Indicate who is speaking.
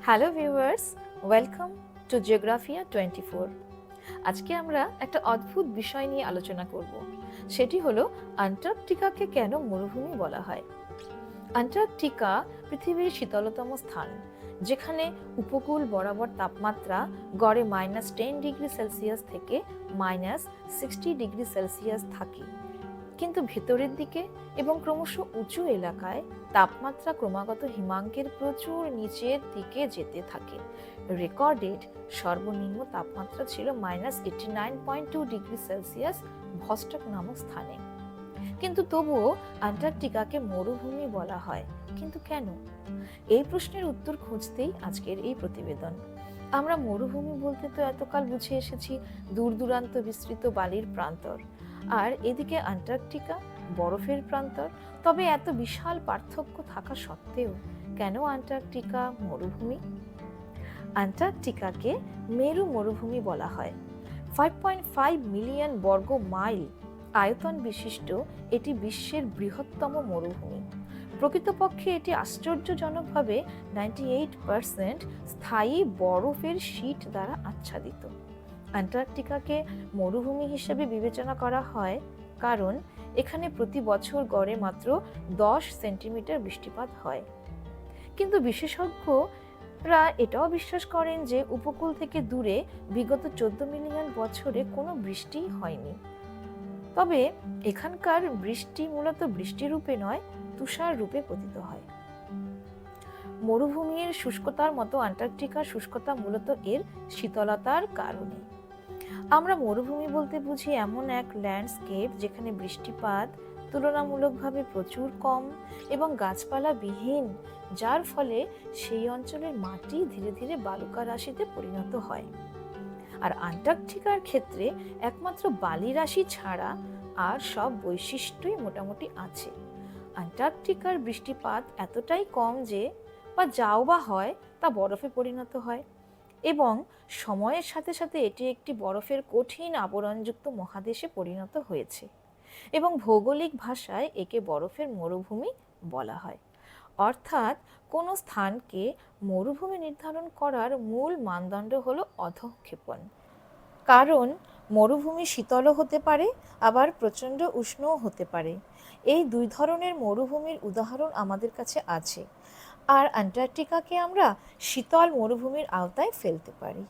Speaker 1: Hello viewers, welcome to Geographia 24। আজকে আমরা একটা অদ্ভুত বিষয় নিয়ে আলোচনা করব। সেটি হলো আন্টার্কটিকাকে কেন মরুভূমি বলা হয়। আন্টার্কটিকা পৃথিবীর শীতলতম স্থান, যেখানে উপকূল বরাবর তাপমাত্রা গড়ে -10 ডিগ্রি সেলসিয়াস থেকে -60 ডিগ্রি সেলসিয়াস থাকে। কিন্তু ভেতরের দিকে এবং ক্রমশ উঁচু এলাকায় তাপমাত্রা ক্রমাগত হিমাঙ্কের প্রচুর নিচের দিকে যেতে থাকে। রেকর্ডেড সর্বনিম্ন তাপমাত্রা ছিল -89.2 ডিগ্রি সেলসিয়াস ভস্টক নামক স্থানে। কিন্তু তবুও আন্টার্কটিকাকে মরুভূমি বলা হয়। কিন্তু কেন? এই প্রশ্নের উত্তর খুঁজতেই আজকের এই প্রতিবেদন। আমরা মরুভূমি বলতে তো এতকাল বুঝে এসেছি দূর দূরান্ত বিস্তৃত বালির প্রান্তর, আর এদিকে আন্টার্কটিকা বরফের প্রান্তর। তবে এত বিশাল পার্থক্য থাকা সত্ত্বেও কেন আন্টার্কটিকা মরুভূমি? আন্টার্কটিকাকে মেরু মরুভূমি বলা হয়। 5.5 মিলিয়ন বর্গ মাইল আয়তন বিশিষ্ট এটি বিশ্বের বৃহত্তম মরুভূমি। প্রকৃতপক্ষে এটি আশ্চর্যজনকভাবে 98% স্থায়ী বরফের শীট দ্বারা আচ্ছাদিত। আন্টার্কটিকাকে মরুভূমি হিসেবে বিবেচনা করা হয় কারণ এখানে প্রতি বছর গড়ে মাত্র 10 সেন্টিমিটার বৃষ্টিপাত হয়। কিন্তু বিশেষজ্ঞরা এটাও বিশ্বাস করেন যে উপকূল থেকে দূরে বিগত 14 মিলিয়ন বছরে কোনো বৃষ্টিই হয়নি। তবে এখানকার বৃষ্টি মূলত বৃষ্টিরূপে নয়, তুষার রূপে পতিত হয়। মরুভূমির শুষ্কতার মতো আন্টার্কটিকার শুষ্কতা মূলত এর শীতলতার কারণে। আমরা মরুভূমি বলতে বুঝি এমন এক ল্যান্ডস্কেপ যেখানে বৃষ্টিপাত তুলনামূলকভাবে প্রচুর কম এবং গাছপালা বিহীন, যার ফলে সেই অঞ্চলের মাটি ধীরে ধীরে বালুকা রাশিতে পরিণত হয়। আর আন্টার্কটিকার ক্ষেত্রে একমাত্র বালি রাশি ছাড়া আর সব বৈশিষ্ট্যই মোটামুটি আছে। আন্টার্কটিকার বৃষ্টিপাত এতটাই কম যে যাও বা হয় তা বরফে পরিণত হয়, এবং সময়ের সাথে সাথে এটি একটি বরফের কঠিন আবরণযুক্ত মহাদেশে পরিণত হয়েছে, এবং ভৌগোলিক ভাষায় একে বরফের মরুভূমি বলা হয়। অর্থাৎ কোনো স্থানকে মরুভূমি নির্ধারণ করার মূল মানদণ্ড হলো অধঃক্ষেপণ। কারণ মরুভূমি শীতলও হতে পারে, আবার প্রচণ্ড উষ্ণও হতে পারে। এই দুই ধরনের মরুভূমির উদাহরণ আমাদের কাছে আছে, আর আন্টার্কটিকাকে আমরা শীতল মরুভূমির আওতায় ফেলতে পারি।